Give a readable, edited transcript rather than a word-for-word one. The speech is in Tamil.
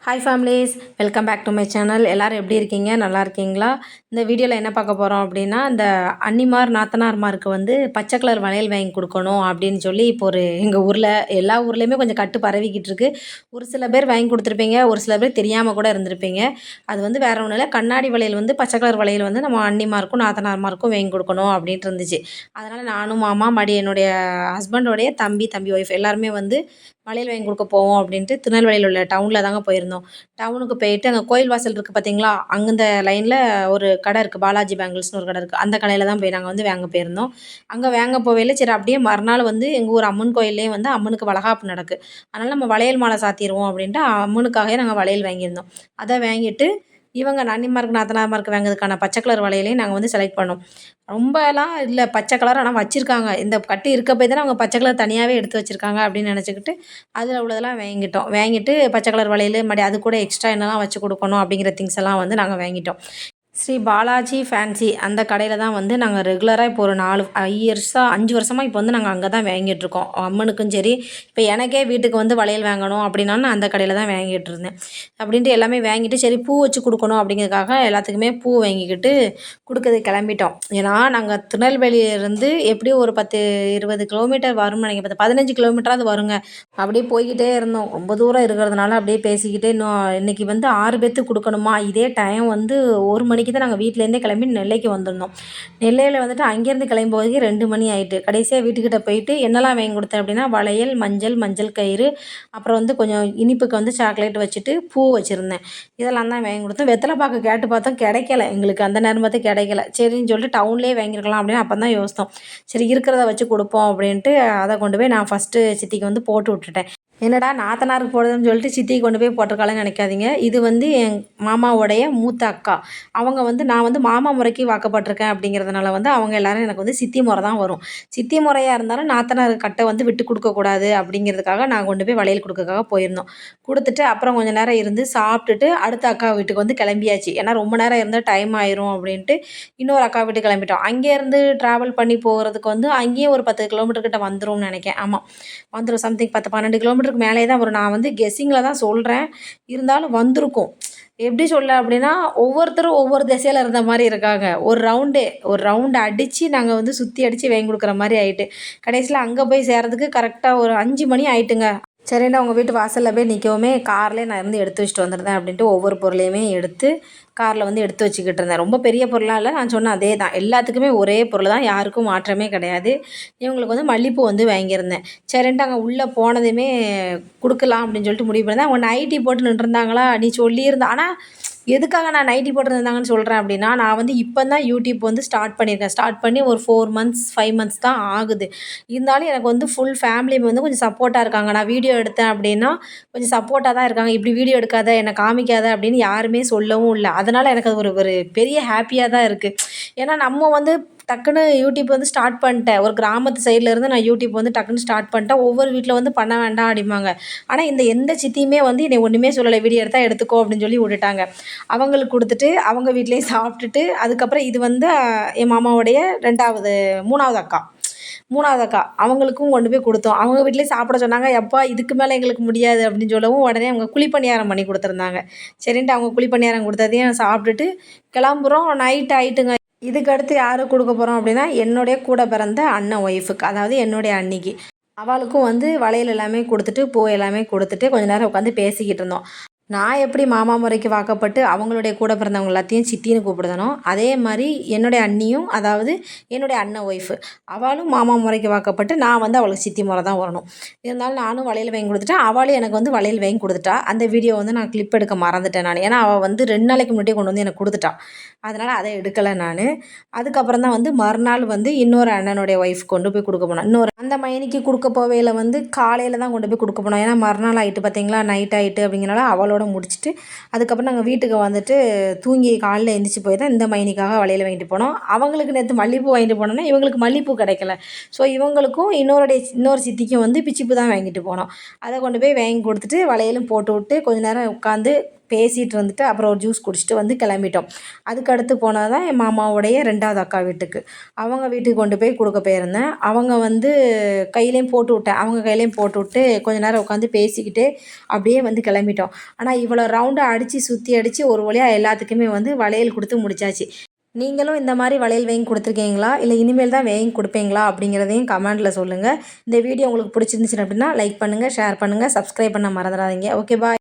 Hi families, welcome back to my channel. எல்லோரும் எப்படி இருக்கீங்க? நல்லா இருக்கீங்களா? இந்த வீடியோவில் என்ன பார்க்க போகிறோம் அப்படின்னா, இந்த அண்ணிமார் நாத்தனார்மாருக்கு வந்து பச்சை கலர் வளையல் வாங்கி கொடுக்கணும் அப்படின்னு சொல்லி இப்போ எங்கள் ஊரில் எல்லா ஊர்லேயுமே கொஞ்சம் கட்டு பரவிக்கிட்டு இருக்கு. ஒரு சில பேர் வாங்கி கொடுத்துருப்பீங்க, ஒரு சில பேர் தெரியாமல் கூட இருந்திருப்பீங்க. அது வந்து வேறு ஒன்றும் இல்லை, கண்ணாடி வளையல் வந்து பச்சை கலர் வளையல் வந்து நம்ம அண்ணிமாருக்கும் நாத்தனார்மாருக்கும் வாங்கி கொடுக்கணும் அப்படின்ட்டு இருந்துச்சு. அதனால் நானும் மாமா என்னுடைய ஹஸ்பண்டோடைய தம்பி ஒய்ஃப் எல்லாருமே வந்து வளையல் வாங்கி கொடுக்க போவோம் அப்படின்ட்டு திருநெல்வேலியில் உள்ள டவுனில் தாங்க போயிருந்தோம். டவுனுக்கு போயிட்டு அங்கே கோயில் வாசல் இருக்குது பார்த்தீங்களா, அங்கே இந்த லைனில் ஒரு கடை இருக்குது, பாலாஜி பேங்கிள்ஸ்னு ஒரு கடை இருக்குது. அந்த கடையில் தான் போய் நாங்கள் வந்து வாங்க போயிருந்தோம். அங்கே வாங்க போவையில் சரி அப்படியே மறுநாள் வந்து எங்கள் ஊர் அம்மன் கோயிலே வந்து அம்மனுக்கு வளகாப்பு நடக்குது. அதனால் நம்ம வளையல் மாலை சாத்திடுவோம் அப்படின்ட்டு அம்மனுக்காகவே நாங்கள் வளையல் வாங்கியிருந்தோம். அதை வாங்கிட்டு இவங்க அண்ணிமாருக்கு நாத்தனார்மாருக்கு வாங்குறதுக்கான பச்சை கலர் வளையலையும் நாங்கள் வந்து செலக்ட் பண்ணோம். ரொம்பலாம் இல்லை, பச்சை கலர் ஆனால் வச்சுருக்காங்க. இந்த கட்டு இருக்க போய் தானே அவங்க பச்சை கலர் தனியாகவே எடுத்து வச்சுருக்காங்க அப்படின்னு நினச்சிக்கிட்டு அதில் உள்ளதெல்லாம் வாங்கிட்டோம். வாங்கிட்டு பச்சை கலர் வளையல் அது கூட எக்ஸ்ட்ரா என்னெல்லாம் வச்சு கொடுக்கணும் அப்படிங்கிற திங்ஸ் எல்லாம் வந்து நாங்கள் வாங்கிட்டோம். ஸ்ரீ பாலாஜி ஃபேன்சி அந்த கடையில் தான் வந்து நாங்கள் ரெகுலராக இப்போ ஒரு 5 வருஷமாக இப்போ வந்து நாங்கள் அங்கே தான் வாங்கிட்டுருக்கோம். அம்மனுக்கும் சரி, இப்போ எனக்கே வீட்டுக்கு வந்து வளையல் வாங்கணும் அப்படின்னா நான் அந்த கடையில் தான் வாங்கிட்டு இருந்தேன். அப்படின்ட்டு எல்லாமே வாங்கிட்டு சரி பூ வச்சு கொடுக்கணும் அப்படிங்கிறதுக்காக எல்லாத்துக்குமே பூ வாங்கிக்கிட்டு கொடுக்கறது கிளம்பிட்டோம். ஏன்னா நாங்கள் திருநெல்வேலியிலேருந்து எப்படியும் ஒரு 10-20 கிலோமீட்டர் வரும்னு நினைக்கிறேன், 15 கிலோமீட்டராவது வருங்க. அப்படியே போய்கிட்டே இருந்தோம். ரொம்ப தூரம் இருக்கிறதுனால அப்படியே பேசிக்கிட்டே இன்னும் இன்றைக்கி வந்து 6 பேத்துக்கு கொடுக்கணுமா, இதே டைம் வந்து 1 மணிக்கு தான் நாங்கள் வீட்டிலேருந்தே கிளம்பி நெல்லைக்கு வந்திருந்தோம். நெல்லையில் வந்துட்டு அங்கேருந்து கிளம்பி போகிறதுக்கு 2 மணி ஆகிட்டு. கடைசியாக வீட்டுக்கிட்ட போயிட்டு என்னெல்லாம் வாங்கி கொடுத்தேன் அப்படின்னா, வளையல், மஞ்சள் கயிறு, அப்புறம் வந்து கொஞ்சம் இனிப்புக்கு வந்து சாக்லேட் வச்சுட்டு பூ வச்சுருந்தேன். இதெல்லாம் தான் வாங்கி கொடுத்தோம். வெத்தலை பாக்கு கேட்டு பார்த்தோம், கிடைக்கல எங்களுக்கு. அந்த நேரம் பார்த்து கிடைக்கல. சரின்னு சொல்லிட்டு டவுன்லேயே வாங்கியிருக்கலாம் அப்படின்னு அப்போ தான் யோசித்தோம். சரி இருக்கிறத வச்சு கொடுப்போம் அப்படின்ட்டு அதை கொண்டு போய் நான் ஃபஸ்ட்டு சித்திக்கு வந்து போட்டு விட்டுட்டேன். என்னடா நாத்தனாருக்கு போடுறதுன்னு சொல்லிட்டு சித்திக்கு கொண்டு போய் போட்டிருக்காளேன்னு நினைக்காதீங்க. இது வந்து என் மாமாவோடைய மூத்த அக்கா. அவங்க வந்து நான் வந்து மாமா முறைக்கு வாக்கப்பட்டிருக்கேன் அப்படிங்கிறதுனால வந்து அவங்க எல்லோரும் எனக்கு வந்து சித்தி முறை தான் வரும். சித்தி முறையாக இருந்தாலும் நாத்தனார் கட்டை வந்து விட்டு கொடுக்கக்கூடாது அப்படிங்கிறதுக்காக நான் கொண்டு போய் வளையல் கொடுக்கறதுக்காக போயிருந்தோம். கொடுத்துட்டு அப்புறம் கொஞ்சம் நேரம் இருந்து சாப்பிட்டுட்டு அடுத்த அக்கா வீட்டுக்கு வந்து கிளம்பியாச்சு. ஏன்னா ரொம்ப நேரம் இருந்தால் டைம் ஆயிரும் அப்படின்ட்டு இன்னொரு அக்கா வீட்டுக்கு கிளம்பிட்டோம். அங்கேருந்து ட்ராவல் பண்ணி போகிறதுக்கு வந்து அங்கேயும் ஒரு 10 கிலோமீட்டர் கிட்ட வந்துரும்னு நினைக்கிறேன். ஆமாம், வந்துடும். சம்திங் 10-12 கிலோமீட்டருக்கு மேலே தான் வரும். நான் வந்து கெஸ்ஸிங்கில் தான் சொல்கிறேன், இருந்தாலும் வந்திருக்கும். எப்படி சொல்ல அப்படின்னா, ஒவ்வொருத்தரும் ஒவ்வொரு திசையில் இருந்த மாதிரி இருக்காங்க. ஒரு ரவுண்டு அடித்து நாங்கள் வந்து சுற்றி அடித்து வாங்கி கொடுக்குற மாதிரி ஆகிட்டு கடைசியில் அங்கே போய் சேர்றதுக்கு கரெக்டாக ஒரு 5 மணி ஆகிட்டுங்க. சரிண்ணா உங்கள் வீட்டு வாசலில் போய் நிற்கவுமே கார்லேயே நான் இருந்து எடுத்து வச்சுட்டு வந்துருந்தேன் அப்படின்ட்டு ஒவ்வொரு பொருளையுமே எடுத்து காரில் வந்து எடுத்து வச்சுக்கிட்டு இருந்தேன். ரொம்ப பெரிய பொருளாக இல்லை, நான் சொன்ன அதே தான். எல்லாத்துக்குமே ஒரே பொருள் தான், யாருக்கும் மாற்றமே கிடையாது. இவங்களுக்கு வந்து மல்லிகைப்பூ வந்து வாங்கியிருந்தேன். சரின்ட்டு அங்கே உள்ளே போனதுமே கொடுக்கலாம் அப்படின்னு சொல்லிட்டு முடிவு பண்ணியிருந்தேன். அவங்க நைட்டி போட்டு நின்றுருந்தாங்களா, நீ சொல்லியிருந்தா. ஆனால் எதுக்காக நான் நைட்டி போட்டிருந்தாங்கன்னு சொல்கிறேன் அப்படின்னா, நான் வந்து இப்போ தான் யூடியூப் வந்து ஸ்டார்ட் பண்ணியிருக்கேன். ஸ்டார்ட் பண்ணி ஒரு 4 மந்த்ஸ் 5 மந்த்ஸ் தான் ஆகுது. இருந்தாலும் எனக்கு வந்து ஃபுல் ஃபேமிலி வந்து கொஞ்சம் சப்போர்ட்டாக இருக்காங்க. நான் வீடியோ எடுத்தேன் அப்படின்னா கொஞ்சம் சப்போர்ட்டாக தான் இருக்காங்க. இப்படி வீடியோ எடுக்காத, என்னை காமிக்காத அப்படின்னு யாருமே சொல்லவும் இல்லை. அதனால் எனக்கு அது ஒரு பெரிய ஹாப்பியாக தான் இருக்குது. ஏன்னா நம்ம வந்து டக்குன்னு யூடியூப் வந்து ஸ்டார்ட் பண்ணிட்டேன். ஒரு கிராமத்து சைடில் இருந்து நான் யூடியூப் வந்து டக்குன்னு ஸ்டார்ட் பண்ணிட்டேன். ஒவ்வொரு வீட்டில் வந்து பண்ண வேண்டாம் அப்படிம்பாங்க. ஆனால் எந்த சித்தியுமே வந்து என்னை ஒன்றுமே சொல்லலை, வீடியோ எடுத்தால் எடுத்துக்கோ அப்படின்னு சொல்லி விட்டுட்டாங்க. அவங்களுக்கு கொடுத்துட்டு அவங்க வீட்லேயும் சாப்பிட்டுட்டு அதுக்கப்புறம் இது வந்து என் மாமாவுடைய 3வது அக்கா அவங்களுக்கும் கொண்டு போய் கொடுத்தோம். அவங்க வீட்லேயே சாப்பிட சொன்னாங்க. எப்பா இதுக்கு மேலே எங்களுக்கு முடியாது அப்படின்னு சொல்லவும் உடனே அவங்க குழிப்பணியாரம் பண்ணி கொடுத்துருந்தாங்க. சரின்ட்டு அவங்க குழிப்பணியாரம் கொடுத்ததையும் சாப்பிட்டுட்டு கிளம்புறோம். நைட் ஆகிட்டுங்க. இதுக்கு அடுத்து யாருக்கு கொடுக்க போகிறோம் அப்படின்னா, என்னுடைய கூட பிறந்த அண்ணன் ஒய்ஃபுக்கு, அதாவது என்னுடைய அண்ணிக்கு. அவளுக்கும் வந்து வளையல் எல்லாமே கொடுத்துட்டு பூ எல்லாமே கொடுத்துட்டு கொஞ்ச நேரம் உட்காந்து பேசிக்கிட்டு இருந்தோம். நான் எப்படி மாமா முறைக்கு வாக்கப்பட்டு அவங்களுடைய கூட பிறந்தவங்க எல்லாத்தையும் சித்தின்னு கூப்பிடுதனோ, அதே மாதிரி என்னுடைய அண்ணியும், அதாவது என்னுடைய அண்ணன் ஒய்ஃபு, அவளும் மாமா முறைக்கு வாக்கப்பட்டு நான் வந்து அவளுக்கு சித்தி முறை தான் வரணும். இருந்தாலும் நானும் வளையல் வாங்கி கொடுத்துட்டேன், அவளும் எனக்கு வந்து வளையல் வாங்கி கொடுத்துட்டா. அந்த வீடியோ வந்து நான் கிளிப் எடுக்க மறந்துட்டேன் நான். ஏன்னா அவள் வந்து 2 நாளைக்கு முன்னாடியே கொண்டு வந்து எனக்கு கொடுத்துட்டா. அதனால் அதை எடுக்கலை நான். அதுக்கப்புறம் தான் வந்து மறுநாள் வந்து இன்னொரு அண்ணனுடைய ஒய்ஃப் கொண்டு போய் கொடுக்க போனோம். அந்த மைனிக்கு கொடுக்க போவையில் வந்து காலையில் தான் கொண்டு போய் கொடுக்க போனோம். ஏன்னா மறுநாள் ஆகிட்டு பார்த்தீங்களா, நைட் ஆகிட்டு அப்படிங்கிறனால அவளோட முடிச்சுட்டு அதுக்கப்புறம் நாங்கள் வீட்டுக்கு வந்துட்டு தூங்கி காலையில் எழுந்திரிச்சி போய் தான் இந்த மைனிக்காக வளையல் வாங்கிட்டு போனோம். அவங்களுக்கு நேற்று மல்லிகைப்பூ வாங்கிட்டு போனோம்னா இவங்களுக்கு மல்லிகைப்பூ கிடைக்கல. ஸோ இவங்களுக்கும் இன்னொரு சித்திக்கும் வந்து பிச்சிப்பூ தான் வாங்கிட்டு போனோம். அதை கொண்டு போய் வாங்கி கொடுத்துட்டு வளையலும் போட்டு விட்டு கொஞ்ச நேரம் உட்காந்து பேசிகிட்டு இருந்துட்டு அப்புறம் ஒரு ஜூஸ் குடிச்சிட்டு வந்து கிளம்பிட்டோம். அதுக்கு அடுத்து போனது தான் என் மாமாவுடைய 2வது அக்கா வீட்டுக்கு. அவங்க வீட்டுக்கு கொண்டு போய் கொடுக்க போயிருந்தேன். அவங்க வந்து கையிலேயும் போட்டு விட்டேன். அவங்க கையிலேயும் போட்டு விட்டு கொஞ்ச நேரம் உட்காந்து பேசிக்கிட்டே அப்படியே வந்து கிளம்பிட்டோம். ஆனால் இவ்வளோ ரவுண்டை அடித்து சுற்றி அடித்து ஒரு வழியா எல்லாத்துக்குமே வந்து வளையல் கொடுத்து முடிச்சாச்சு. நீங்களும் இந்த மாதிரி வளையல் வாங்கி கொடுத்துருக்கீங்களா? இல்லை இனிமேல் தான் வாங்கி கொடுப்பீங்களா? அப்படிங்கிறதையும் கமெண்ட்டில் சொல்லுங்கள். இந்த வீடியோ உங்களுக்கு பிடிச்சிருந்துச்சு அப்படின்னா லைக் பண்ணுங்கள், ஷேர் பண்ணுங்கள், சப்ஸ்கிரைப் பண்ண மறந்துடாதீங்க. Okay bye.